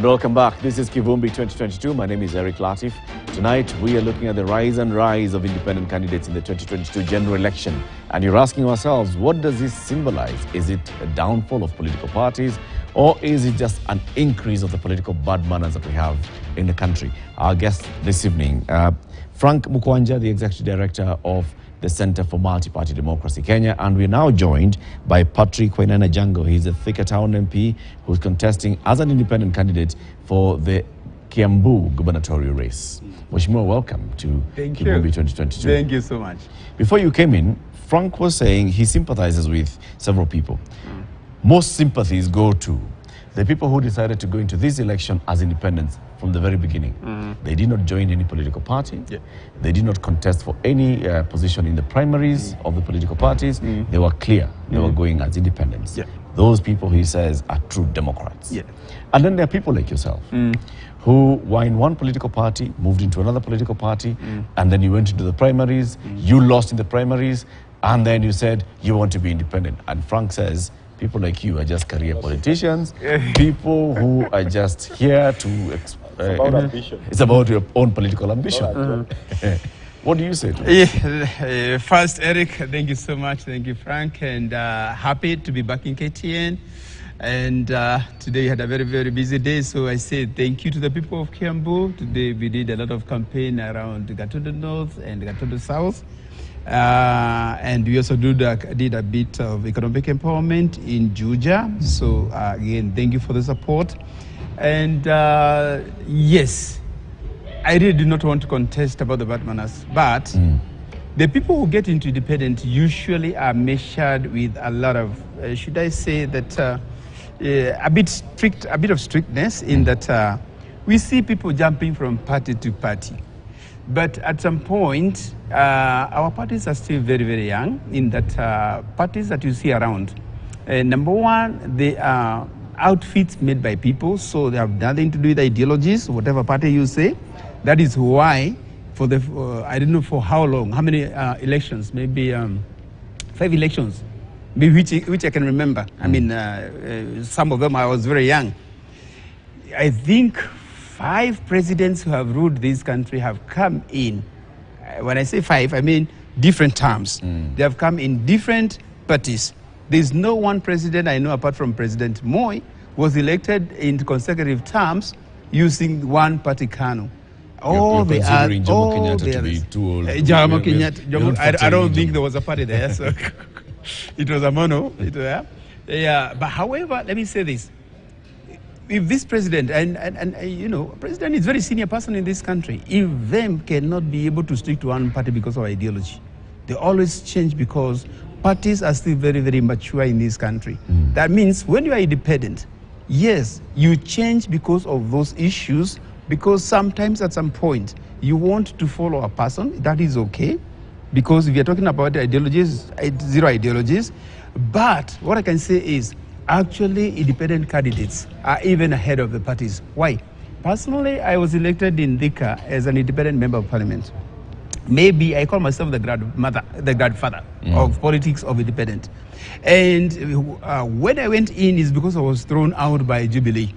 And welcome back. This is Kivumbi 2022. My name is Eric Latif. Tonight, we are looking at the rise and rise of independent candidates in the 2022 general election. And you're asking ourselves, what does this symbolize? Is it a downfall of political parties? Or is it just an increase of the political bad manners that we have in the country? Our guest this evening, Frank Mukwanja, the Executive Director of the Center for Multi-Party Democracy Kenya, and we're now joined by Patrick Wainaina Jango. He's a Thika Town MP who's contesting as an independent candidate for the Kiambu gubernatorial race. Mheshimiwa, welcome to Kivumbi 2022. Thank you so much. Before you came in, Frank was saying he sympathizes with several people. Most sympathies go to the people who decided to go into this election as independents from the very beginning. They did not join any political party. They did not contest for any position in the primaries of the political parties. They were clear. They were going as independents. Those people, he says, are true Democrats. And then there are people like yourself who were in one political party, moved into another political party, and then you went into the primaries, you lost in the primaries, and then you said you want to be independent. And Frank says, people like you are just career politicians, people who are just here to... It's about ambition. It's about your own political ambition. What do you say to it? First, Eric, thank you so much. Thank you, Frank. And happy to be back in KTN. And today we had a very, very busy day. So I say thank you to the people of Kiambu. Today we did a lot of campaign around Gatundu North and Gatundu South. And we also did a bit of economic empowerment in Juja. So again, thank you for the support. And yes, I really do not want to contest about the bad manners, but the people who get into independent usually are measured with a lot of, should I say that, a bit of strictness in that we see people jumping from party to party. But at some point, our parties are still very, very young in that parties that you see around. Number one, they are outfits made by people, so they have nothing to do with ideologies, whatever party you say. That is why, for the I don't know for how long, how many elections, maybe 5 elections, maybe which I can remember. I mean, some of them I was very young. I think 5 presidents who have ruled this country have come in. When I say 5, I mean different terms. They have come in different parties. There's no one president I know apart from President Moi was elected in consecutive terms using one party Kanu. All the others. Jomo Kenyatta to be too old. Jomo Kenyatta. I don't think there was a party there, so it was a mono. Yeah, but however, let me say this. If this president, and you know, president is a very senior person in this country, if them cannot be able to stick to one party because of ideology, they always change because parties are still very, very mature in this country. That means when you are independent, yes, you change because of those issues, because sometimes at some point you want to follow a person, that is okay, because if you're talking about ideologies, zero ideologies. But what I can say is, actually independent candidates are even ahead of the parties. Why? Personally, I was elected in Thika as an independent member of parliament. Maybe I call myself the grandfather of politics of independent. And when I went in is because I was thrown out by Jubilee.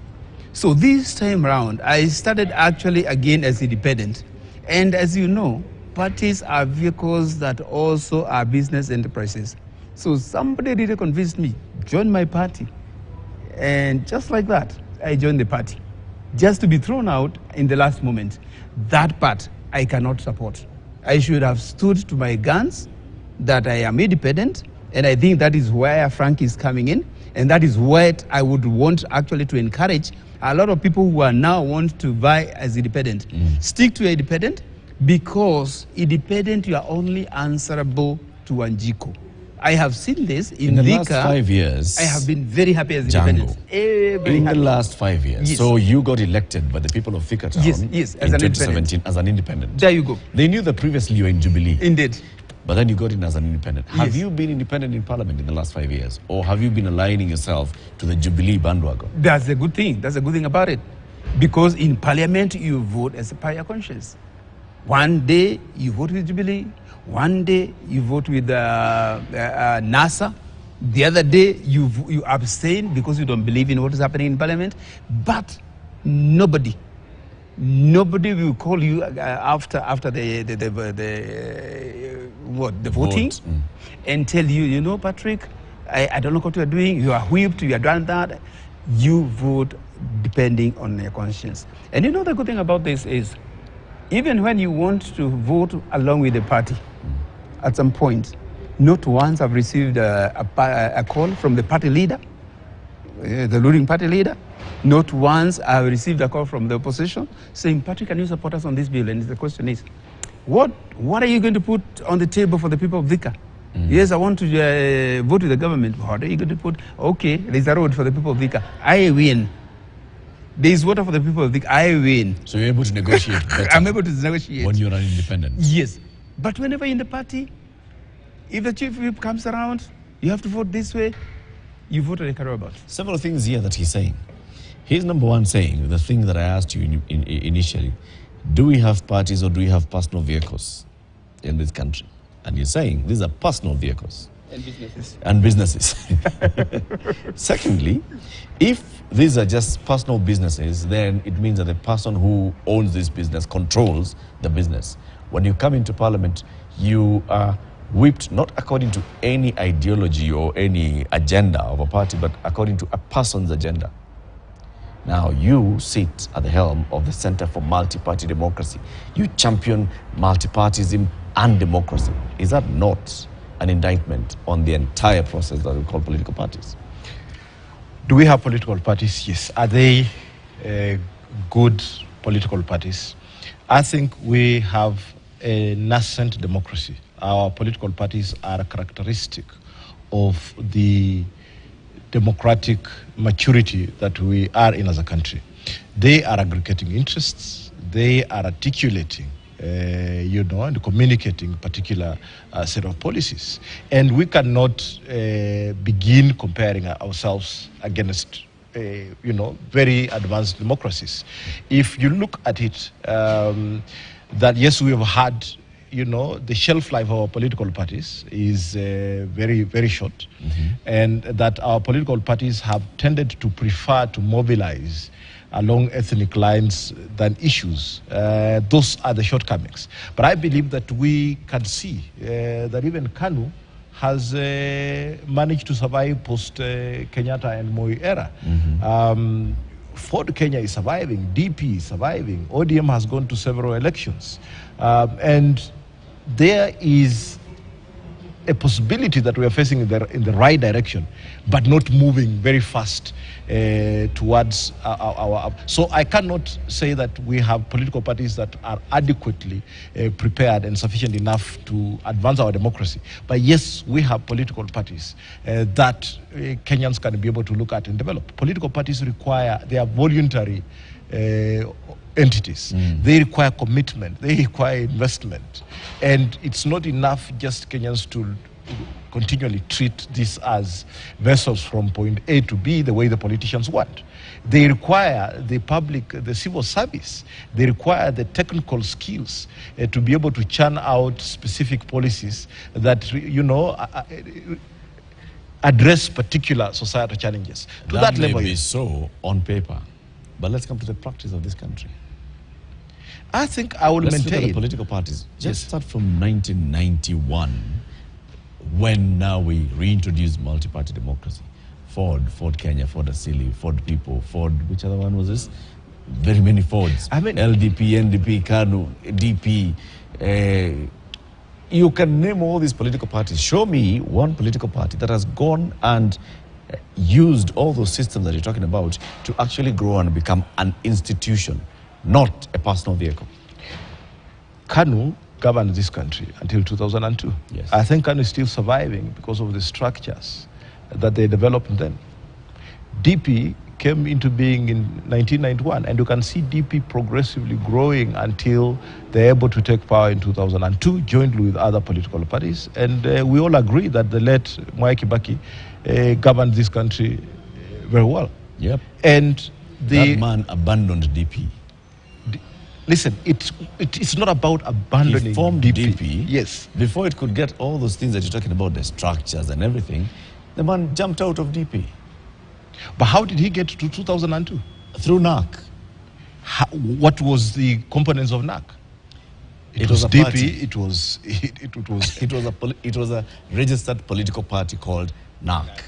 So this time around, I started actually again as independent. And as you know, parties are vehicles that also are business enterprises. So somebody really convinced me, join my party. And just like that, I joined the party. Just to be thrown out in the last moment. That part I cannot support. I should have stood to my guns that I am independent, and I think that is where Frank is coming in, and that is what I would want actually to encourage a lot of people who are now want to vie as independent. Stick to your independent, because independent you are only answerable to Wanjiku. I have seen this in the Thika. last 5 years. I have been very happy as independent. In the last 5 years. Yes. So you got elected by the people of Thika Town yes, in 2017 as an independent. There you go. They knew that previously you were in Jubilee. Indeed. But then you got in as an independent. Have you been independent in Parliament in the last 5 years? Or have you been aligning yourself to the Jubilee bandwagon? That's a good thing. That's a good thing about it. Because in Parliament, you vote as per your conscience. One day, you vote with Jubilee. One day, you vote with NASA. The other day, you abstain because you don't believe in what is happening in Parliament. But Nobody will call you after the voting and tell you, you know, Patrick, I don't know what you are doing. You are whipped. You are done that. You vote depending on your conscience. And you know the good thing about this is, even when you want to vote along with the party, at some point, not once I've received a call from the party leader, the ruling party leader. Not once I've received a call from the opposition saying, Patrick, can you support us on this bill? And the question is, what are you going to put on the table for the people of Thika? Yes, I want to vote with the government. What are you going to put? Okay, there's a road for the people of Thika. I win. There is water for the people of Thika. I win. So you're able to negotiate better. I'm able to negotiate. When you're an independent. Yes. But whenever in the party, if the chief whip comes around, you have to vote this way, you vote on a about. Several things here that he's saying. He's number one saying, the thing that I asked you initially, do we have parties or do we have personal vehicles in this country? And you're saying these are personal vehicles. And businesses. And businesses. Secondly, if these are just personal businesses, then it means that the person who owns this business controls the business. When you come into parliament, you are whipped not according to any ideology or any agenda of a party, but according to a person's agenda. Now, you sit at the helm of the Center for Multi-Party Democracy. You champion multipartyism and democracy. Is that not an indictment on the entire process that we call political parties? Do we have political parties? Yes. Are they good political parties? I think we have a nascent democracy. Our political parties are a characteristic of the democratic maturity that we are in as a country. They are aggregating interests. They are articulating, and communicating a particular set of policies. And we cannot begin comparing ourselves against, very advanced democracies. If you look at it, that yes, we have had, the shelf life of our political parties is very, very short, and that our political parties have tended to prefer to mobilize along ethnic lines than issues. Those are the shortcomings. But I believe that we can see that even KANU has managed to survive post-Kenyatta and Moi era. Ford Kenya is surviving, DP is surviving, ODM has gone to several elections. And there is a possibility that we are facing in the right direction, but not moving very fast towards our. So I cannot say that we have political parties that are adequately prepared and sufficient enough to advance our democracy. But yes, we have political parties that Kenyans can be able to look at and develop. Political parties they are voluntary entities. They require commitment, they require investment. And it's not enough just Kenyans to continually treat this as vessels from point A to B the way the politicians want. They require the civil service. They require the technical skills to be able to churn out specific policies that, address particular societal challenges. To that level, may be so on paper, but let's come to the practice of this country. I think I will maintain. Let's look at the political parties. Just start from 1991, when now we reintroduced multi-party democracy. Ford Kenya, Ford Asili, Ford People, Ford, which other one was this? Very many Fords. I mean, LDP, NDP, KANU, DP. You can name all these political parties. Show me one political party that has gone and used all those systems that you're talking about to actually grow and become an institution, not a personal vehicle. KANU governed this country until 2002. Yes. I think KANU is still surviving because of the structures that they developed then. DP came into being in 1991, and you can see DP progressively growing until they're able to take power in 2002, jointly with other political parties. And we all agree that the late Mwai Kibaki governed this country very well. Yep. And that man abandoned DP. Listen, it's not about abandoning. He formed DP. Yes. Before it could get all those things that you're talking about, the structures and everything, the man jumped out of DP. But how did he get to 2002? Through NAC. what was the components of NAC? It was a DP, party. it was a registered political party called NAC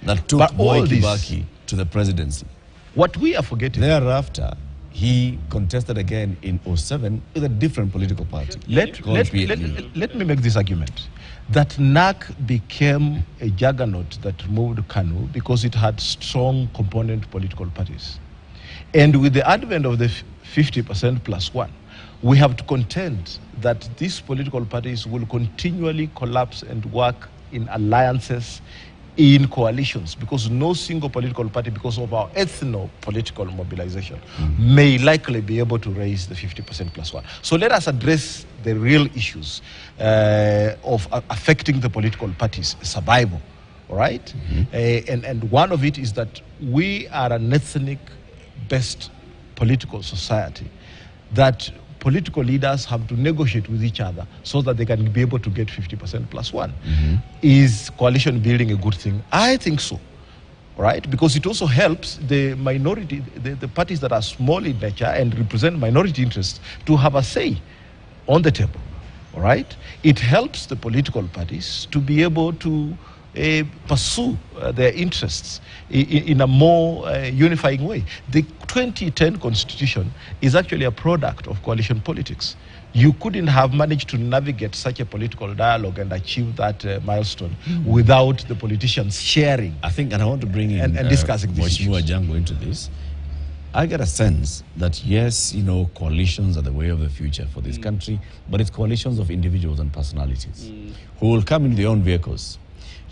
that took But Mwai all this- Kibaki to the presidency. What we are forgetting. Thereafter, he contested again in 2007 with a different political party. Let me make this argument that NAC became a juggernaut that removed KANU because it had strong component political parties. And with the advent of the 50% plus one, we have to contend that these political parties will continually collapse and work in alliances, in coalitions, because no single political party, because of our ethno-political mobilization, may likely be able to raise the 50% plus one. So let us address the real issues of affecting the political parties' survival, all right? And one of it is that we are an ethnic-based political society that political leaders have to negotiate with each other so that they can be able to get 50% plus one. Is coalition building a good thing? I think so, right? Because it also helps the minority, the parties that are small in nature and represent minority interests to have a say on the table, all right? It helps the political parties to be able to pursue their interests in a more unifying way. The 2010 Constitution is actually a product of coalition politics. You couldn't have managed to navigate such a political dialogue and achieve that milestone without the politicians sharing. I think, and I want to bring in and discussing these Mheshimiwa issues. Jango into this. I get a sense that yes, coalitions are the way of the future for this country, but it's coalitions of individuals and personalities who will come in their own vehicles.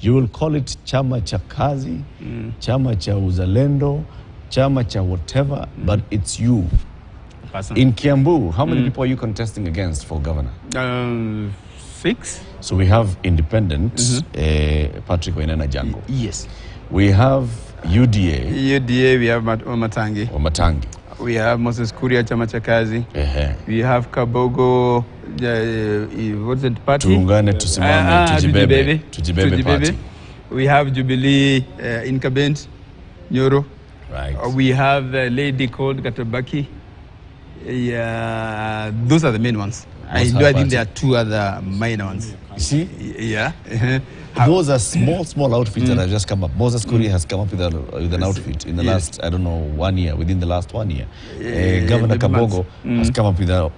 You will call it chama cha kazi, chama cha uzalendo, chama cha whatever, but it's you. In Kiambu, how many people are you contesting against for governor? 6. So we have independent Patrick Wainaina Jango. Yes. We have UDA. UDA, we have Omatangi. Omatangi. We have Moses Kuria Chama cha Kazi. We have Kabogo, what's it, party? Tuungane tusimame, tujibebe. Tujibebe party. We have Jubilee incumbent, Nyoro. Right. We have a lady called Katabaki. Yeah, those are the main ones. I think there are 2 other minor ones. You see? Yeah. Those are small outfits that have just come up. Moses Kuri has come up with an outfit in the last, I don't know, 1 year, within the last 1 year. Governor Kabogo has come up with a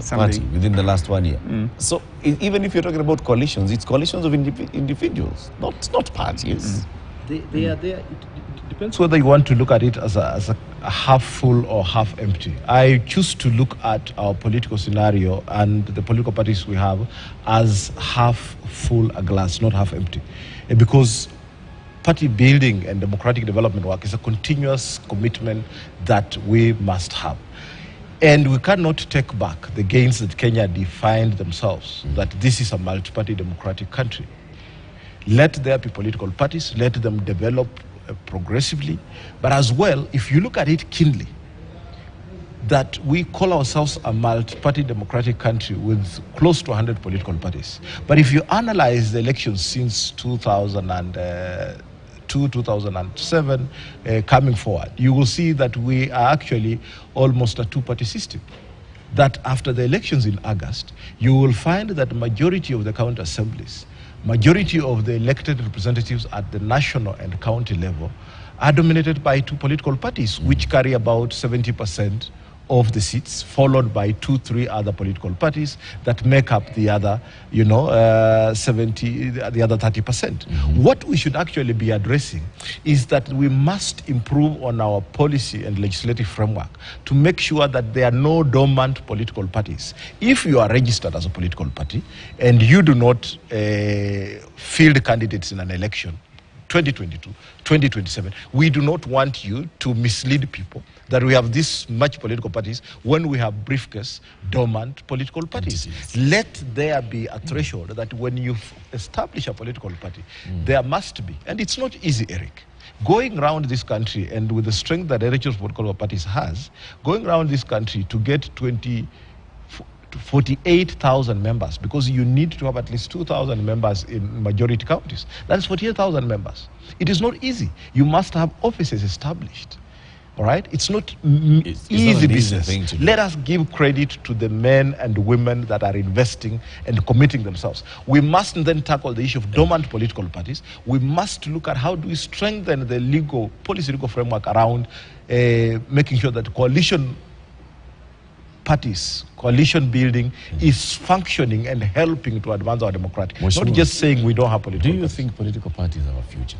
party within the last 1 year. So even if you're talking about coalitions, it's coalitions of individuals, not parties. They are there. It depends whether you want to look at it as a half full or half empty. I choose to look at our political scenario and the political parties we have as half full a glass, not half empty. Because party building and democratic development work is a continuous commitment that we must have. And we cannot take back the gains that Kenya defined themselves, that this is a multi-party democratic country. Let there be political parties, let them develop progressively, but as well, if you look at it keenly, that we call ourselves a multi-party democratic country with close to 100 political parties. But if you analyze the elections since 2002, 2007, coming forward, you will see that we are actually almost a 2-party system. That after the elections in August, you will find that the majority of the county assemblies, majority of the elected representatives at the national and county level are dominated by 2 political parties, which carry about 70% of the seats, followed by 2-3 other political parties that make up the other, the other 30%. What we should actually be addressing is that we must improve on our policy and legislative framework to make sure that there are no dormant political parties. If you are registered as a political party and you do not field candidates in an election, 2022, 2027, we do not want you to mislead people that we have this much political parties when we have briefcase dormant political parties. Let there be a threshold that when you establish a political party, there must be, and it's not easy, Eric, going around this country and with the strength that eligible political parties has, going around this country to get 48,000 members, because you need to have at least 2,000 members in majority counties. That is 48,000 members. It is not easy. You must have offices established, All right? It's not It's easy not an easy business. thing to do. Let us give credit to the men and women that are investing and committing themselves. We mustn't then tackle the issue of dormant political parties. We must look at how do we strengthen the legal framework around making sure that coalition parties, coalition building is functioning and helping to advance our democracy. Not just saying we don't have political parties. Do you think political parties are our future?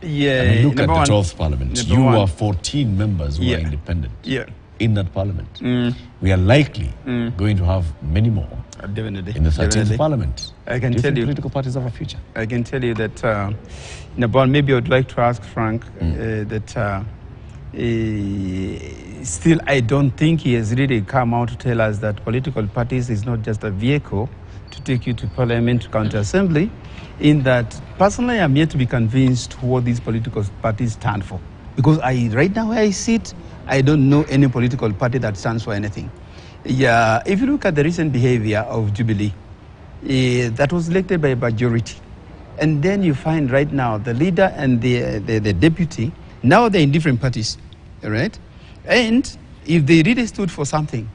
Yeah. I mean, look at the 12th parliament. You are 14 members who are independent in that parliament. We are likely going to have many more in the 13th parliament. I can tell you, political parties are our future. I can tell you that, maybe I would like to ask Frank that still I don't think he has really come out to tell us that political parties is not just a vehicle to take you to parliament, to county assembly, in that personally I'm yet to be convinced what these political parties stand for. Because right now where I sit, I don't know any political party that stands for anything. Yeah, if you look at the recent behavior of Jubilee, that was elected by a majority. And then you find right now the leader and the deputy, now they're in different parties, all right? And if they really stood for something,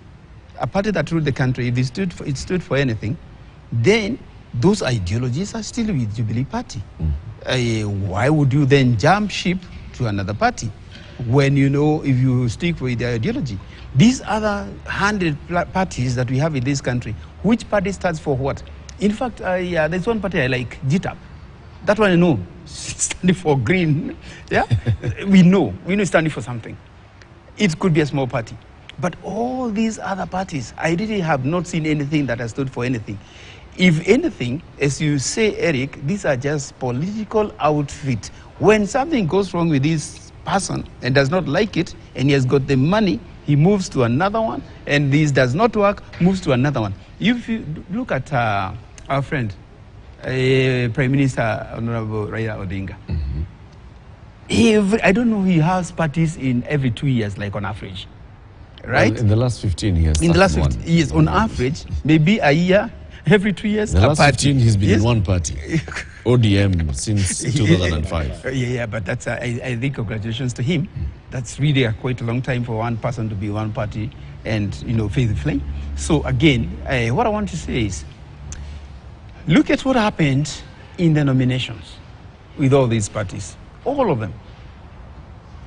a party that ruled the country, if it stood for anything, then those ideologies are still with Jubilee Party. Why would you then jump ship to another party when you know if you stick with the ideology? These other 100 parties that we have in this country, which party stands for what? In fact, there's one party I like, GTAP. That one I know, standing for green. Yeah, we know it's standing for something. It could be a small party. But all these other parties, I really have not seen anything that has stood for anything. If anything, as you say, Eric, these are just political outfit. When something goes wrong with this person and does not like it, and he has got the money, he moves to another one, and this does not work, moves to another one. If you look at our friend, Prime Minister Honorable Raila Odinga, I don't know, he has parties in every 2 years, like on average, right? Well, in the last 15 years. In the last 15 years, on average, maybe a year, every 2 years, the last 15, he's been in one party, ODM, since 2005. Yeah, but that's, I think, congratulations to him. That's really quite a long time for one person to be one party and, face the flame. So again, what I want to say is, look at what happened in the nominations with all these parties, all of them.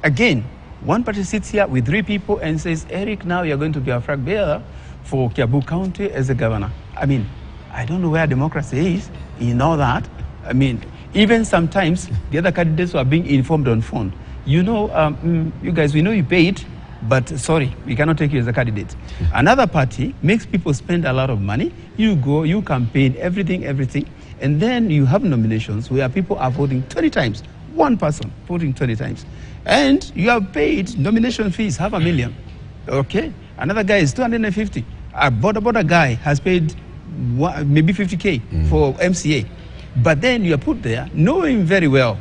Again, one party sits here with 3 people and says, Eric, now you're going to be a flag bearer for Kiambu County as a governor. I mean, I don't know where democracy is in all that. I mean, even sometimes the other candidates were being informed on phone. You guys, we know you paid, but sorry, we cannot take you as a candidate. Another party makes people spend a lot of money. You go, you campaign, everything, and then you have nominations where people are voting 20 times. One person voting 20 times. And you have paid nomination fees, $500,000. Okay? Another guy is 250. A border guy has paid maybe 50K for MCA. But then you are put there knowing very well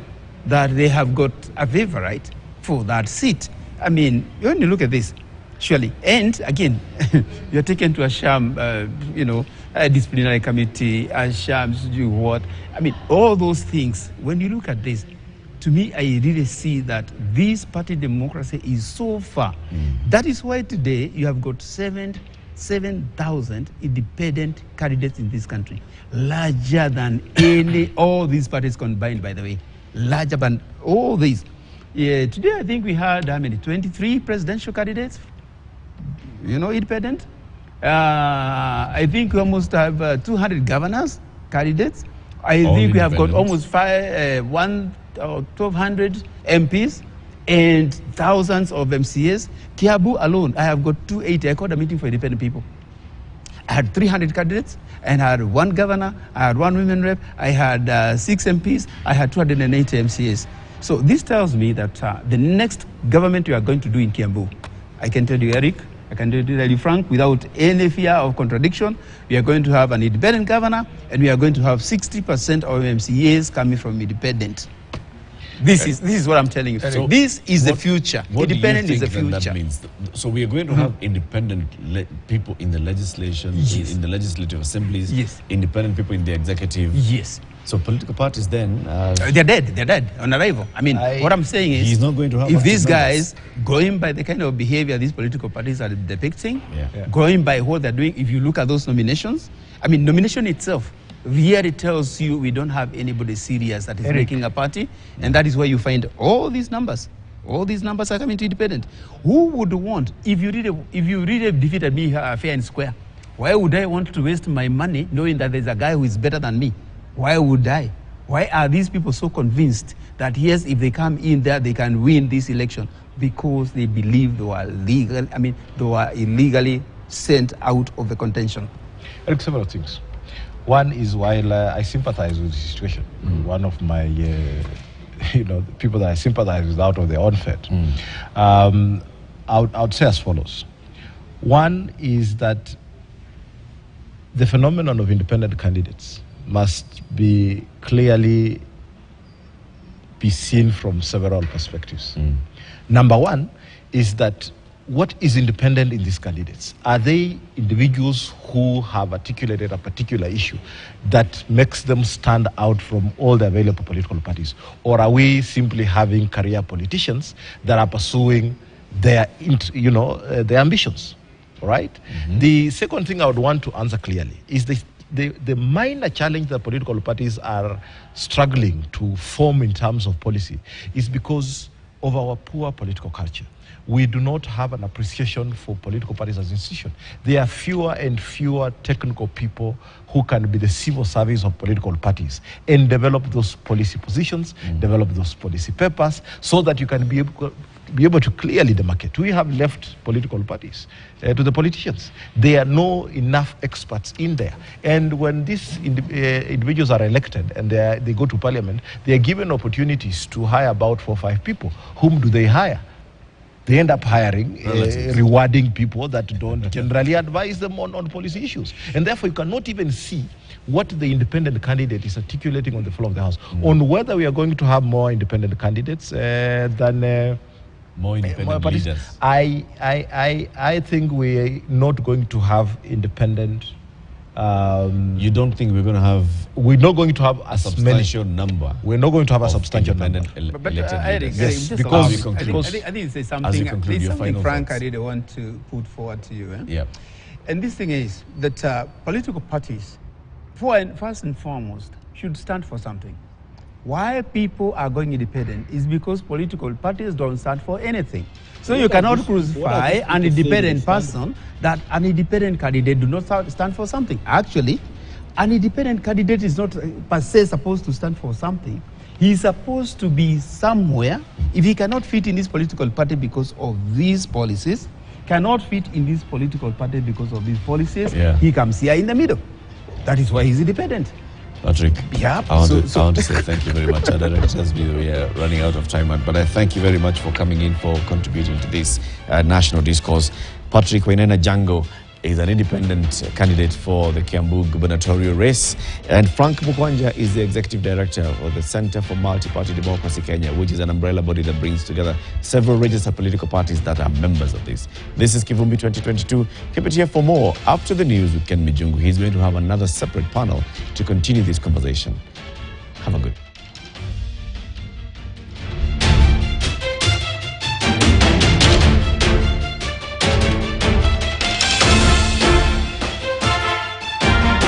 that they have got a favorite for that seat. I mean, when you look at this, surely, and again, you're taken to a sham, a disciplinary committee, a sham, do what? I mean, all those things, when you look at this, to me, I really see that this party democracy is so far. That is why today you have got 7,000 independent candidates in this country, larger than all these parties combined, by the way, larger than all these. Yeah, today I think we had, 23 presidential candidates, independent. I think we almost have 200 governors candidates. I think we have got almost 1,200 MPs and thousands of MCAs. Kiambu alone, I have got 280. I called a meeting for independent people. I had 300 candidates, and I had 1 governor, I had 1 women rep, I had 6 MPs, I had 280 MCAs. So this tells me that the next government we are going to do in Kiambu, I can tell you, Eric, I can tell you, Frank, without any fear of contradiction, we are going to have an independent governor, and we are going to have 60% of MCAs coming from independent. This is what I'm telling you. So this is the future. What Independent do you is the think future. that means? So we are going to have independent people in the legislation, in the legislative assemblies, independent people in the executive. Yes. So political parties then... they're dead on arrival. I mean, what I'm saying is... He's not going to have... If these guys, going by the kind of behavior these political parties are depicting, going by what they're doing, if you look at those nominations, I mean, nomination itself really tells you we don't have anybody serious that is making a party, and that is where you find all these numbers. All these numbers are coming to independent. Who would want, if you really defeated me fair and square, why would I want to waste my money knowing that there's a guy who is better than me? Why would I? Why are these people so convinced that yes, if they come in there, they can win this election? Because they believe they were legal. I mean, they were illegally sent out of the contention. Eric, several things. One is, while I sympathize with the situation, one of my, the people that I sympathize with out of their own faith, I would say as follows. One is that the phenomenon of independent candidates must be clearly be seen from several perspectives. Number one is that what is independent in these candidates? Are they individuals who have articulated a particular issue that makes them stand out from all the available political parties? Or are we simply having career politicians that are pursuing their, their ambitions? All right? The second thing I would want to answer clearly is the minor challenge that political parties are struggling to form in terms of policy is because of our poor political culture. We do not have an appreciation for political parties as an institution. There are fewer and fewer technical people who can be the civil service of political parties and develop those policy positions, develop those policy papers, so that you can be able to clearly demarcate. We have left political parties to the politicians. There are no enough experts in there. And when these individuals are elected and they go to parliament, they are given opportunities to hire about 4 or 5 people. Whom do they hire? They end up hiring rewarding people that don't generally advise them on policy issues. And therefore, you cannot even see what the independent candidate is articulating on the floor of the House on whether we are going to have more independent candidates than... more independent leaders. I think we're not going to have independent... you don't think we're going to have... We're not going to have a substantial number. We're not going to have a substantial number. But Eric, yes, because I think it's something, Frank, thoughts. I really want to put forward to you. Yeah. And this thing is that political parties, first and foremost, should stand for something. Why people are going independent is because political parties don't stand for anything. So you cannot crucify an independent person that an independent candidate do not stand for something. Actually, an independent candidate is not per se supposed to stand for something. He is supposed to be somewhere. If he cannot fit in this political party because of these policies, cannot fit in this political party because of these policies, he comes here in the middle. That is why he's independent. Patrick, yeah. I want to say thank you very much. Our directors, we are running out of time, but I thank you very much for coming in, for contributing to this national discourse. Patrick Wainaina Jango is an independent candidate for the Kiambu gubernatorial race, and Frank Mukwanja is the executive director of the Center for Multi-Party Democracy Kenya, which is an umbrella body that brings together several registered political parties that are members of this. This is Kivumbi 2022. Keep it here for more. After the news with Ken Mijungu, he's going to have another separate panel to continue this conversation. Have a good